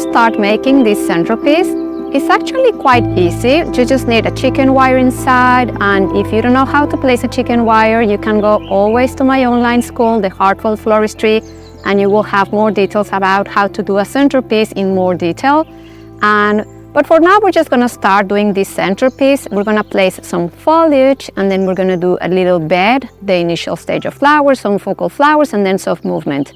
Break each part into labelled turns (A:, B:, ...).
A: start making this centerpiece. It's actually quite easy. You just need a chicken wire inside, and if you don't know how to place a chicken wire, you can go always to my online school, the Heartful Floristry, and you will have more details about how to do a centerpiece in more detail. But for now, we're just gonna start doing this centerpiece. We're gonna place some foliage, and then we're gonna do a little bed, the initial stage of flowers, some focal flowers, and then soft movement.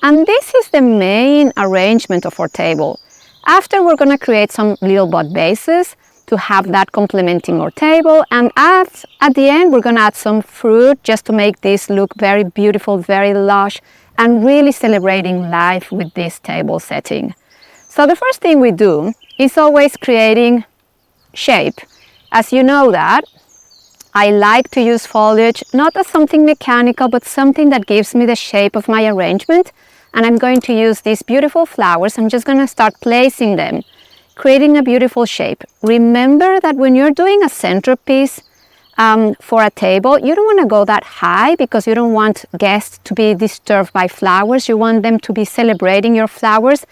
A: And this is the main arrangement of our table. After, we're gonna create some little bud bases to have that complementing our table. And at the end, we're gonna add some fruit just to make this look very beautiful, very lush, and really celebrating life with this table setting. So the first thing we do is always creating shape. As you know that, I like to use foliage not as something mechanical, but something that gives me the shape of my arrangement. And I'm going to use these beautiful flowers. I'm just going to start placing them, creating a beautiful shape. Remember that when you're doing a centerpiece for a table, you don't want to go that high because you don't want guests to be disturbed by flowers. You want them to be celebrating your flowers.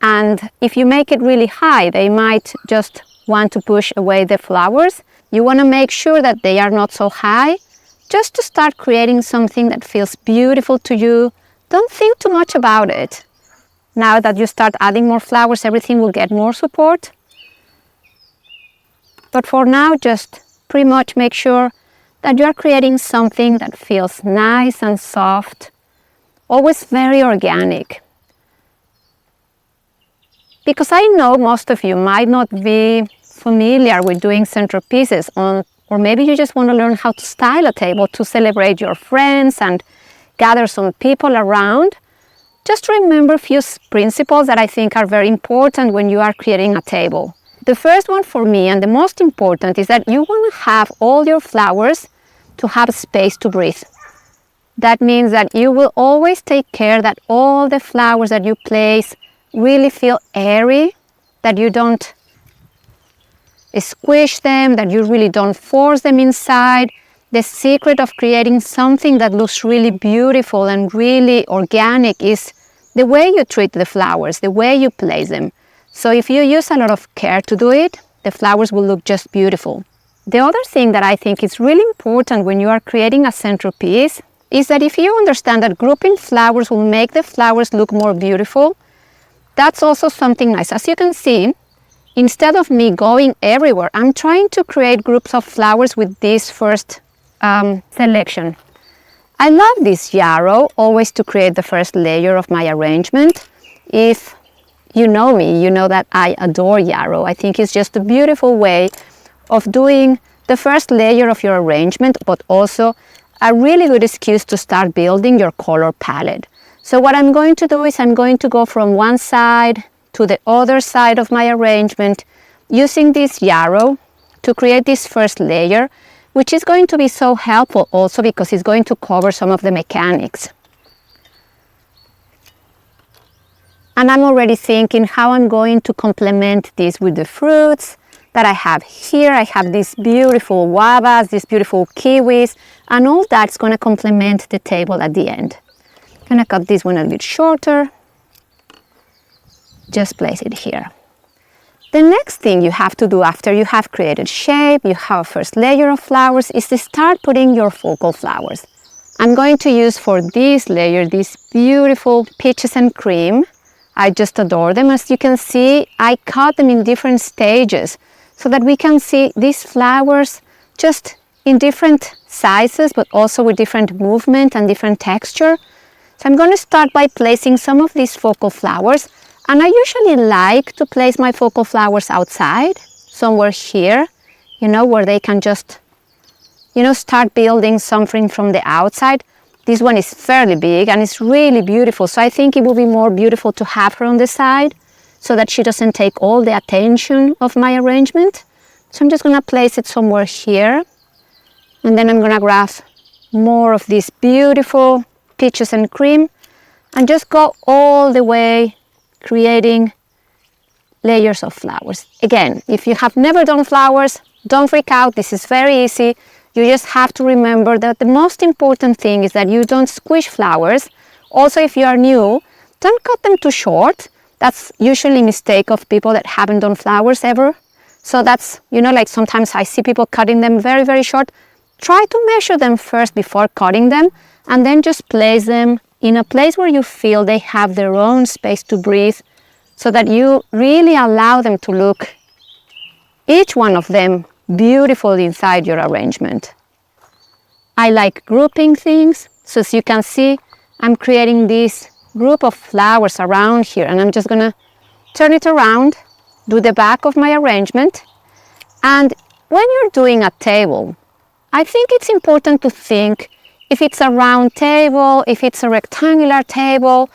A: And if you make it really high, they might just want to push away the flowers. You want to make sure that they are not so high, just to start creating something that feels beautiful to you. Don't think too much about it. Now that you start adding more flowers, everything will get more support. But for now, just pretty much make sure that you are creating something that feels nice and soft, always very organic. Because I know most of you might not be familiar with doing centerpieces, or maybe you just want to learn how to style a table to celebrate your friends and gather some people around. Just remember a few principles that I think are very important when you are creating a table. The first one for me, and the most important, is that you want to have all your flowers to have space to breathe. That means that you will always take care that all the flowers that you place really feel airy, that you don't squish them, that you really don't force them inside. The secret of creating something that looks really beautiful and really organic is the way you treat the flowers, the way you place them. So if you use a lot of care to do it, the flowers will look just beautiful. The other thing that I think is really important when you are creating a centerpiece is that if you understand that grouping flowers will make the flowers look more beautiful, that's also something nice. As you can see, instead of me going everywhere, I'm trying to create groups of flowers with this first selection. I love this yarrow, always to create the first layer of my arrangement. If you know me, you know that I adore yarrow. I think it's just a beautiful way of doing the first layer of your arrangement, but also a really good excuse to start building your color palette. So what I'm going to do is I'm going to go from one side to the other side of my arrangement using this yarrow to create this first layer, which is going to be so helpful also because it's going to cover some of the mechanics. And I'm already thinking how I'm going to complement this with the fruits that I have here. I have these beautiful guavas, these beautiful kiwis, and all that's going to complement the table at the end. I'm going to cut this one a bit shorter. Just place it here. The next thing you have to do after you have created shape, you have a first layer of flowers, is to start putting your focal flowers. I'm going to use for this layer these beautiful peaches and cream. I just adore them. As you can see, I cut them in different stages so that we can see these flowers just in different sizes, but also with different movement and different texture. So I'm going to start by placing some of these focal flowers. And I usually like to place my focal flowers outside, somewhere here, where they can just, start building something from the outside. This one is fairly big and it's really beautiful. So I think it will be more beautiful to have her on the side so that she doesn't take all the attention of my arrangement. So I'm just going to place it somewhere here. And then I'm going to grab more of this beautiful peaches and cream and just go all the way creating layers of flowers. Again, if you have never done flowers, don't freak out. This is very easy. You just have to remember that the most important thing is that you don't squish flowers. Also, if you are new, don't cut them too short. That's usually a mistake of people that haven't done flowers ever. So that's, you know, like sometimes I see people cutting them very, very short. Try to measure them first before cutting them, and then just place them in a place where you feel they have their own space to breathe, so that you really allow them to look, each one of them, beautiful inside your arrangement. I like grouping things, so as you can see, I'm creating this group of flowers around here, and I'm just gonna turn it around, do the back of my arrangement. And when you're doing a table, I think it's important to think if it's a round table, if it's a rectangular table.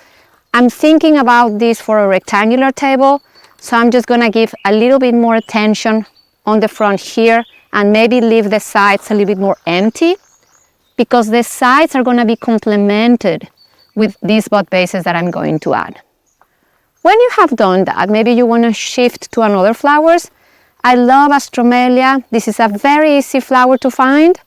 A: I'm thinking about this for a rectangular table, so I'm just gonna give a little bit more attention on the front here and maybe leave the sides a little bit more empty, because the sides are gonna be complemented with these bud bases that I'm going to add. When you have done that, maybe you wanna shift to another flowers. I love Astromelia. This is a very easy flower to find.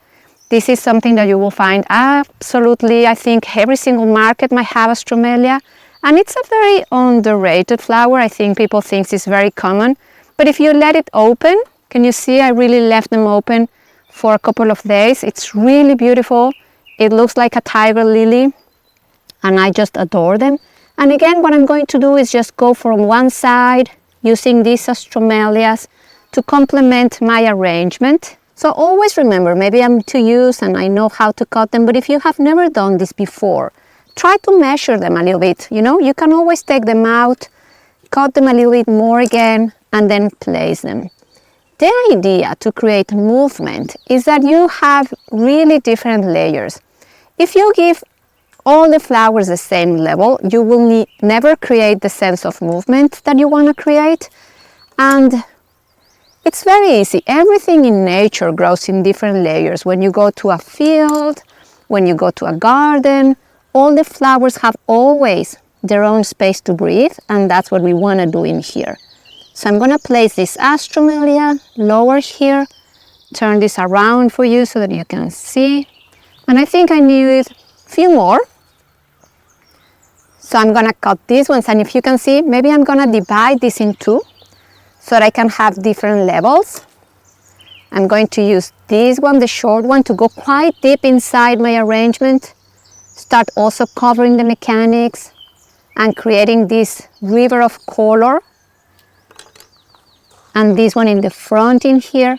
A: This is something that you will find absolutely, I think every single market might have Astromelia. And it's a very underrated flower. I think people think it's very common. But if you let it open, can you see I really left them open for a couple of days. It's really beautiful. It looks like a tiger lily, and I just adore them. And again, what I'm going to do is just go from one side using these Astromelias to complement my arrangement. So always remember, maybe I'm too used and I know how to cut them, but if you have never done this before, try to measure them a little bit. You know, you can always take them out, cut them a little bit more again, and then place them. The idea to create movement is that you have really different layers. If you give all the flowers the same level, you will never create the sense of movement that you want to create. And it's very easy. Everything in nature grows in different layers. When you go to a field, when you go to a garden, all the flowers have always their own space to breathe, and that's what we want to do in here. So I'm going to place this Astromelia lower here, turn this around for you so that you can see. And I think I need a few more. So I'm going to cut these ones, and if you can see, maybe I'm going to divide this in two so that I can have different levels. I'm going to use this one, the short one, to go quite deep inside my arrangement. Start also covering the mechanics and creating this river of color. And this one in the front in here.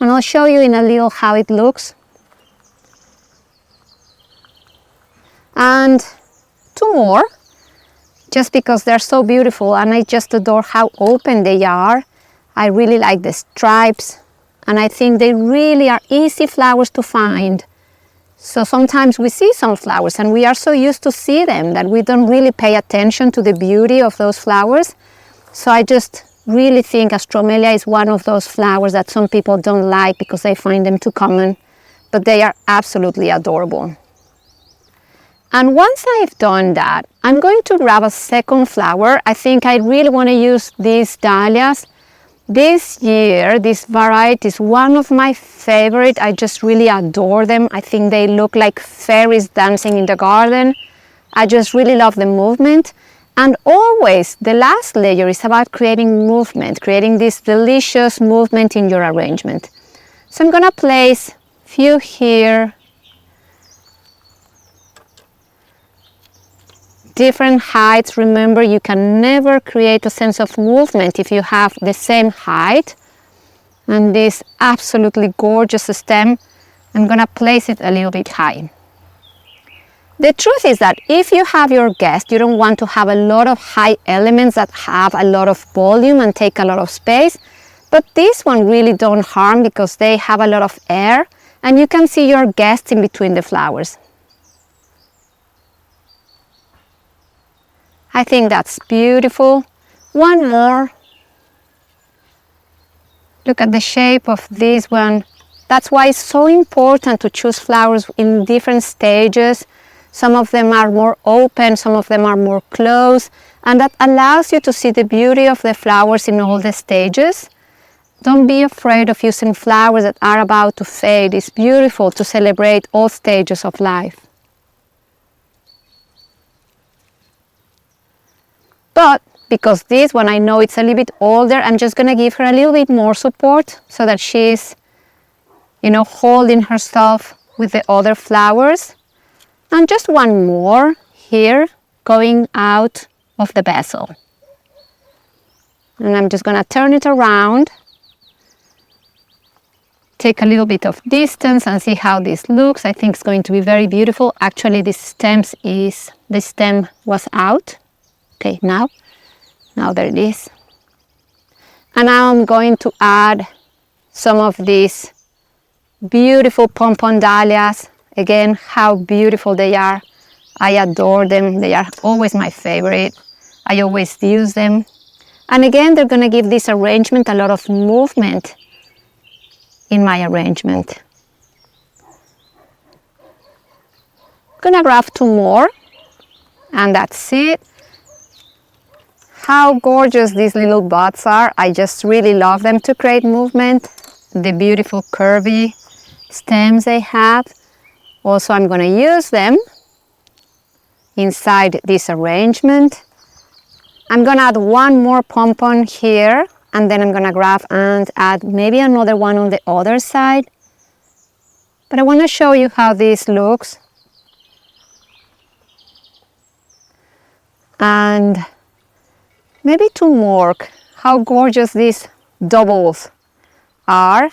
A: And I'll show you in a little how it looks. And two more, just because they're so beautiful and I just adore how open they are. I really like the stripes, and I think they really are easy flowers to find. So sometimes we see some flowers and we are so used to see them that we don't really pay attention to the beauty of those flowers. So I just really think Astromelia is one of those flowers that some people don't like because they find them too common, but they are absolutely adorable. And once I've done that, I'm going to grab a second flower. I think I really want to use these dahlias. This year, this variety is one of my favorite. I just really adore them. I think they look like fairies dancing in the garden. I just really love the movement. And always, the last layer is about creating movement, creating this delicious movement in your arrangement. So I'm going to place a few here. Different heights. Remember, you can never create a sense of movement if you have the same height. And this absolutely gorgeous stem, I'm going to place it a little bit high. The truth is that if you have your guest, you don't want to have a lot of high elements that have a lot of volume and take a lot of space. But this one really don't harm because they have a lot of air, and you can see your guests in between the flowers. I think that's beautiful. One more. Look at the shape of this one. That's why it's so important to choose flowers in different stages. Some of them are more open, some of them are more closed, and that allows you to see the beauty of the flowers in all the stages. Don't be afraid of using flowers that are about to fade. It's beautiful to celebrate all stages of life. But because this one I know it's a little bit older. I'm just gonna give her a little bit more support so that she's, you know, holding herself with the other flowers. And just one more here going out of the vessel. And I'm just gonna turn it around, take a little bit of distance and see how this looks. I think it's going to be very beautiful. Actually, the stem was out. Okay, now there it is. And now I'm going to add some of these beautiful pompon dahlias. Again, how beautiful they are. I adore them. They are always my favorite. I always use them. And again, they're going to give this arrangement a lot of movement in my arrangement. I'm going to grab 2 more, and that's it. How gorgeous these little buds are. I just really love them to create movement. The beautiful curvy stems they have. Also, I'm going to use them inside this arrangement. I'm going to add 1 more pompon here, and then I'm going to grab and add maybe another one on the other side. But I want to show you how this looks. And maybe 2 more. How gorgeous these doubles are.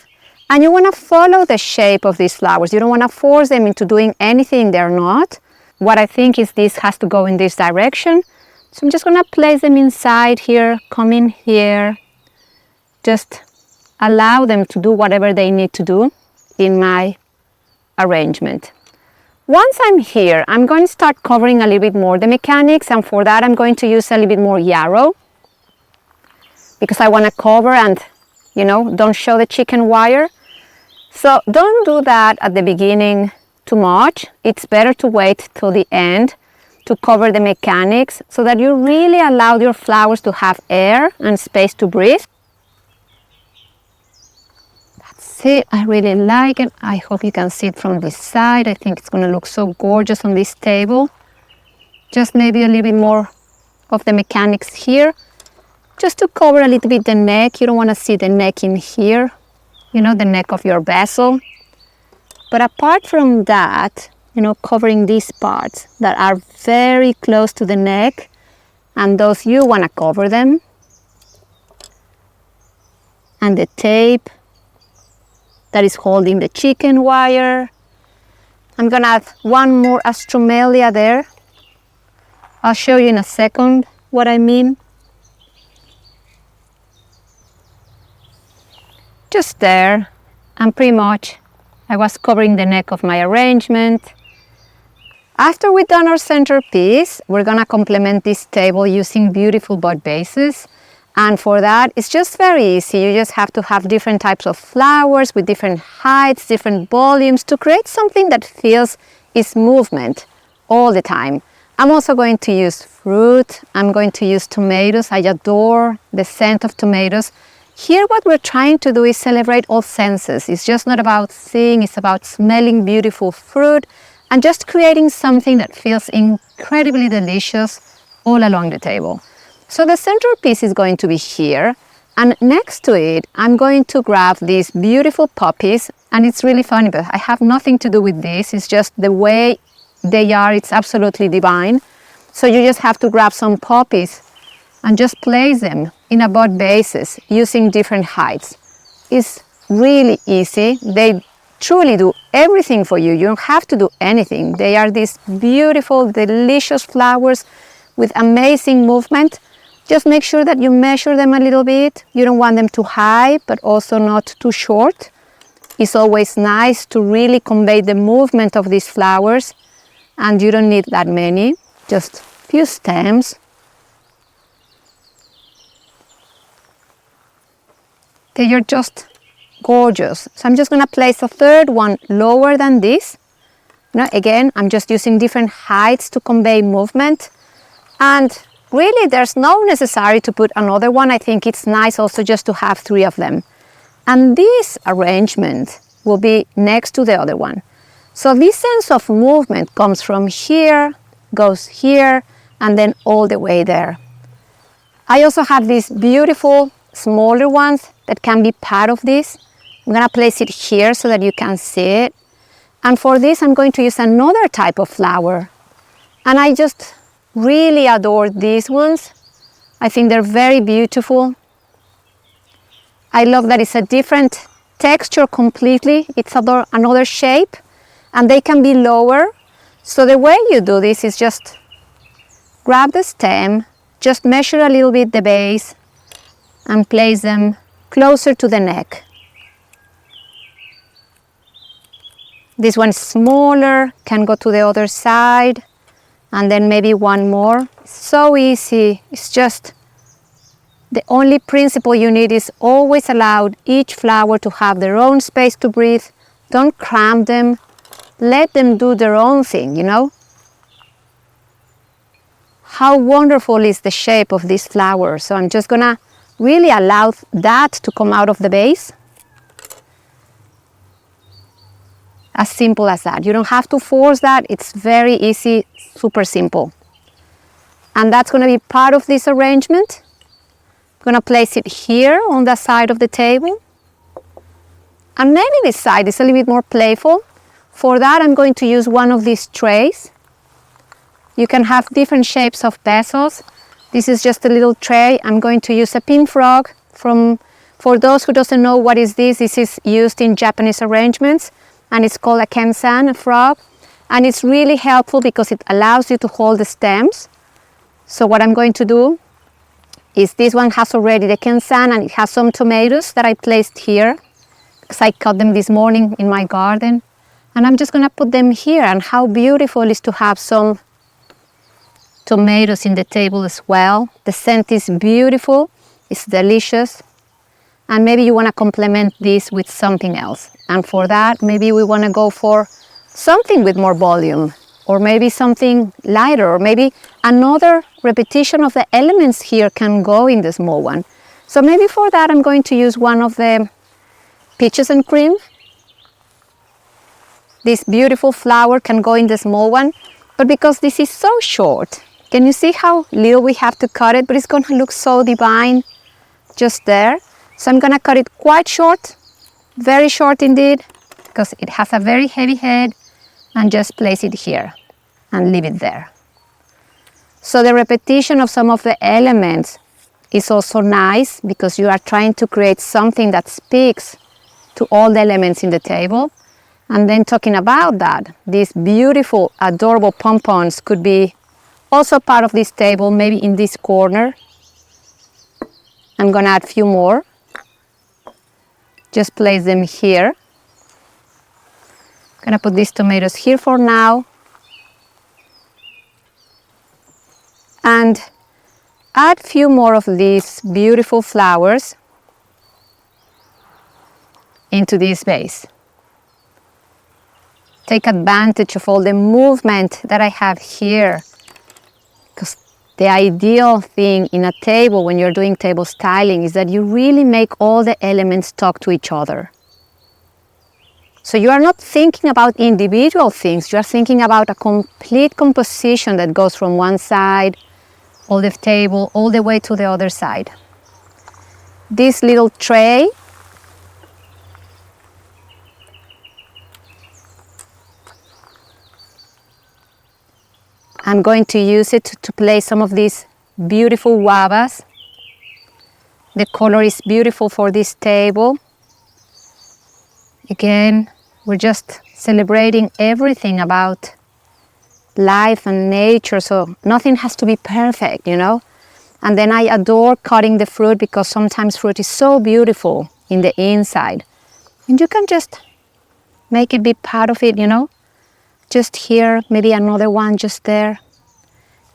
A: And you want to follow the shape of these flowers. You don't want to force them into doing anything they're not. What I think is this has to go in this direction. So I'm just going to place them inside here, come in here. Just allow them to do whatever they need to do in my arrangement. Once I'm here, I'm going to start covering a little bit more the mechanics, and for that I'm going to use a little bit more yarrow because I want to cover and, you know, don't show the chicken wire. So don't do that at the beginning too much. It's better to wait till the end to cover the mechanics so that you really allow your flowers to have air and space to breathe. That's it. I really like it. I hope you can see it from this side. I think it's going to look so gorgeous on this table. Just maybe a little bit more of the mechanics here, just to cover a little bit the neck. You don't want to see the neck in here, you know, the neck of your vessel. But apart from that, you know, covering these parts that are very close to the neck, and those you want to cover them. And the tape that is holding the chicken wire. I'm going to add 1 more astromelia there. I'll show you in a second what I mean. Just there, and pretty much I was covering the neck of my arrangement. After we've done our centerpiece, we're going to complement this table using beautiful bud vases. And for that, it's just very easy. You just have to have different types of flowers with different heights, different volumes to create something that feels its movement all the time. I'm also going to use fruit. I'm going to use tomatoes. I adore the scent of tomatoes. Here what we're trying to do is celebrate all senses. It's just not about seeing, it's about smelling beautiful fruit and just creating something that feels incredibly delicious all along the table. So the centerpiece is going to be here, and next to it I'm going to grab these beautiful poppies, and it's really funny, but I have nothing to do with this. It's just the way they are. It's absolutely divine. So you just have to grab some poppies and just place them in a bud vases using different heights. It's really easy. They truly do everything for you. You don't have to do anything. They are these beautiful, delicious flowers with amazing movement. Just make sure that you measure them a little bit. You don't want them too high, but also not too short. It's always nice to really convey the movement of these flowers, and you don't need that many, just a few stems. They are just gorgeous. So I'm just going to place a third one lower than this. Now, again, I'm just using different heights to convey movement. And really, there's no necessary to put another one. I think it's nice also just to have 3 of them. And this arrangement will be next to the other one. So this sense of movement comes from here, goes here, and then all the way there. I also have these beautiful smaller ones that can be part of this. I'm gonna place it here so that you can see it. And for this, I'm going to use another type of flower. And I just really adore these ones. I think they're very beautiful. I love that it's a different texture completely. It's another shape, and they can be lower. So the way you do this is just grab the stem, just measure a little bit the base, and place them closer to the neck. This one is smaller, can go to the other side, and then maybe one more. So easy. It's just the only principle you need is always allow each flower to have their own space to breathe. Don't cramp them. Let them do their own thing, you know. How wonderful is the shape of this flower. So I'm just gonna really allow that to come out of the base. As simple as that. You don't have to force that. It's very easy, super simple. And that's going to be part of this arrangement. I'm going to place it here on the side of the table. And maybe this side is a little bit more playful. For that, I'm going to use one of these trays. You can have different shapes of vessels. This is just a little tray. I'm going to use a pink frog. For those who doesn't know what is this is used in Japanese arrangements. And it's called a kensan, a frog. And it's really helpful because it allows you to hold the stems. So what I'm going to do is this one has already the kensan, and it has some tomatoes that I placed here because I cut them this morning in my garden. And I'm just going to put them here. And how beautiful it is to have some tomatoes in the table as well. The scent is beautiful. It's delicious. And maybe you want to complement this with something else. And for that, maybe we want to go for something with more volume, or maybe something lighter, or maybe another repetition of the elements here can go in the small one. So maybe for that, I'm going to use one of the peaches and cream. This beautiful flower can go in the small one, but because this is so short, can you see how little we have to cut it? But it's going to look so divine just there. So I'm going to cut it quite short, very short indeed, because it has a very heavy head, and just place it here and leave it there. So the repetition of some of the elements is also nice because you are trying to create something that speaks to all the elements in the table. And then talking about that, these beautiful, adorable pompons could be also part of this table, maybe in this corner. I'm going to add a few more. Just place them here. I'm going to put these tomatoes here for now. And add a few more of these beautiful flowers into this vase. Take advantage of all the movement that I have here, because the ideal thing in a table when you're doing table styling is that you really make all the elements talk to each other. So you are not thinking about individual things, you are thinking about a complete composition that goes from one side of the table all the way to the other side. This little tray I'm going to use it to place some of these beautiful guavas. The color is beautiful for this table. Again, we're just celebrating everything about life and nature, so nothing has to be perfect, you know. And then I adore cutting the fruit because sometimes fruit is so beautiful in the inside. And you can just make it be part of it, you know. Just here, maybe another one just there.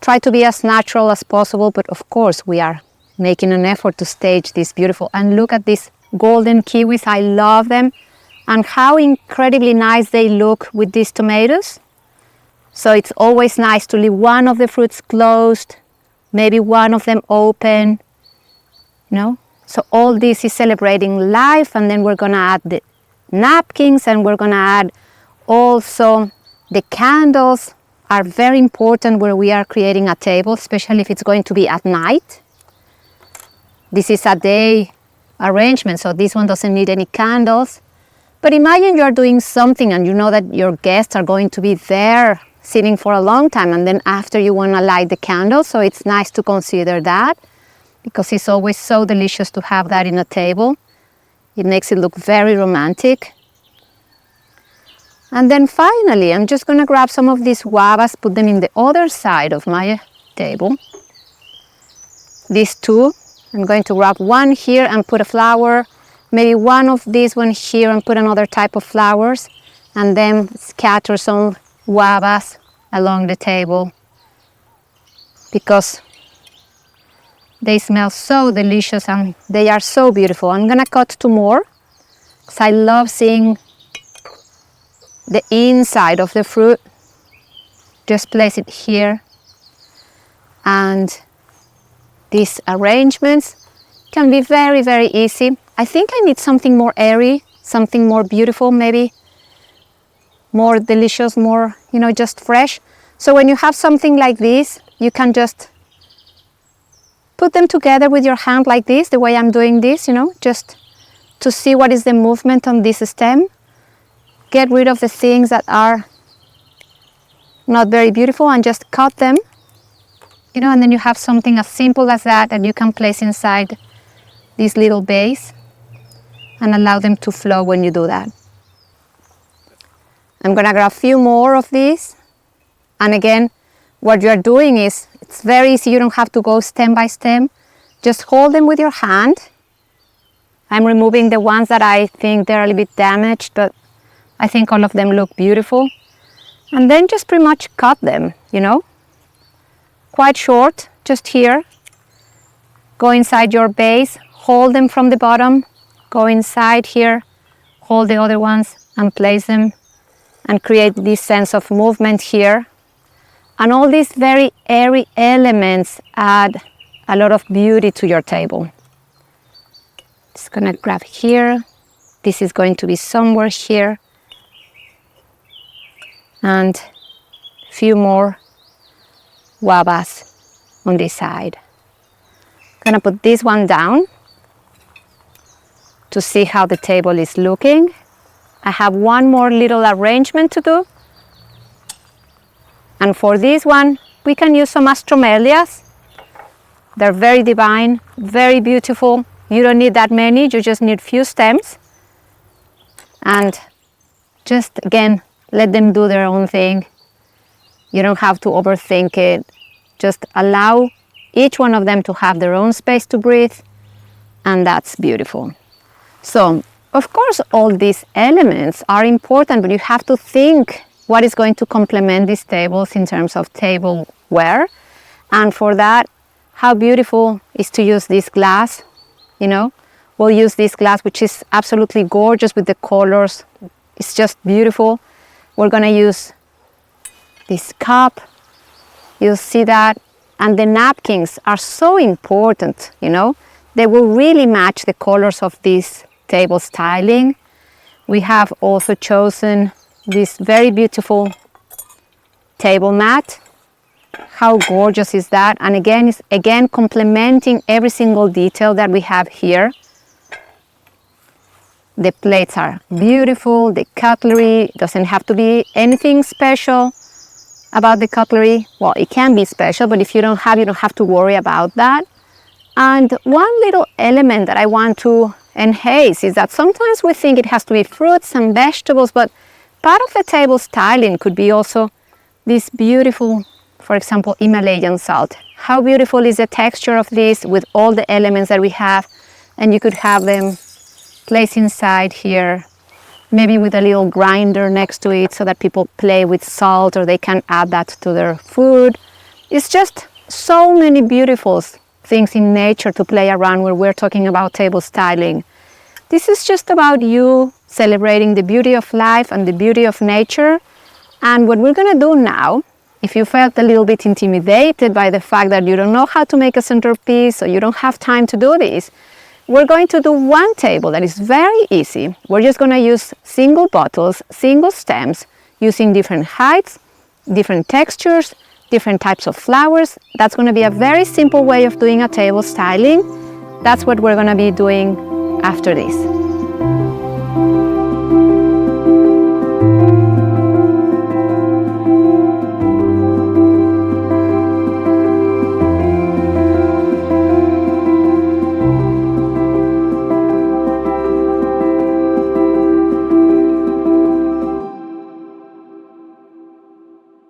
A: Try to be as natural as possible, but of course we are making an effort to stage this beautiful. And look at these golden kiwis, I love them. And how incredibly nice they look with these tomatoes. So it's always nice to leave one of the fruits closed, maybe one of them open, you know. So all this is celebrating life, and then we're gonna add the napkins, and we're gonna add also the candles are very important where we are creating a table, especially if it's going to be at night. This is a day arrangement, so this one doesn't need any candles. But imagine you're doing something and you know that your guests are going to be there sitting for a long time, and then after you want to light the candles, so it's nice to consider that, because it's always so delicious to have that in a table. It makes it look very romantic. And then finally, I'm just going to grab some of these guavas, put them in the other side of my table. These two, I'm going to grab one here and put a flower, maybe one of these one here and put another type of flowers, and then scatter some guavas along the table, because they smell so delicious and they are so beautiful. I'm gonna cut two more because I love seeing the inside of the fruit. Just place it here. And these arrangements can be very, very easy. I think I need something more airy, something more beautiful, maybe more delicious, more, just fresh. So when you have something like this, you can just put them together with your hand like this, the way I'm doing this, just to see what is the movement on this stem. Get rid of the things that are not very beautiful and just cut them, and then you have something as simple as that you can place inside this little vase and allow them to flow when you do that. I'm gonna grab a few more of these. And again, what you're doing is, it's very easy, you don't have to go stem by stem. Just hold them with your hand. I'm removing the ones that I think they're a little bit damaged, but I think all of them look beautiful. And then just pretty much cut them, quite short, just here. Go inside your base, hold them from the bottom, go inside here, hold the other ones and place them, and create this sense of movement here. And all these very airy elements add a lot of beauty to your table. Just gonna grab here. This is going to be somewhere here. And a few more guavas on this side. Gonna put this one down to see how the table is looking. I have one more little arrangement to do. And for this one, we can use some astromelias. They're very divine, very beautiful. You don't need that many, you just need few stems. And just, again, let them do their own thing. You don't have to overthink it. Just allow each one of them to have their own space to breathe. And that's beautiful. So, of course, all these elements are important, but you have to think what is going to complement these tables in terms of tableware. And for that, how beautiful is to use this glass, We'll use this glass, which is absolutely gorgeous with the colors. It's just beautiful. We're gonna use this cup. You'll see that. And the napkins are so important, They will really match the colors of this table styling. We have also chosen this very beautiful table mat. How gorgeous is that? And again, it's complementing every single detail that we have here. The plates are beautiful. The cutlery doesn't have to be anything special about the cutlery. Well, it can be special, but if you don't have to worry about that. And one little element that I want to enhance is that sometimes we think it has to be fruits and vegetables, but part of the table styling could be also this beautiful, for example, Himalayan salt. How beautiful is the texture of this with all the elements that we have? And you could have them placed inside here, maybe with a little grinder next to it so that people play with salt or they can add that to their food. It's just so many beautiful things in nature to play around when we're talking about table styling. This is just about you celebrating the beauty of life and the beauty of nature. And what we're gonna do now, if you felt a little bit intimidated by the fact that you don't know how to make a centerpiece or you don't have time to do this, we're going to do one table that is very easy. We're just gonna use single bottles, single stems, using different heights, different textures, different types of flowers. That's going to be a very simple way of doing a table styling. that's what we're gonna be doing after this.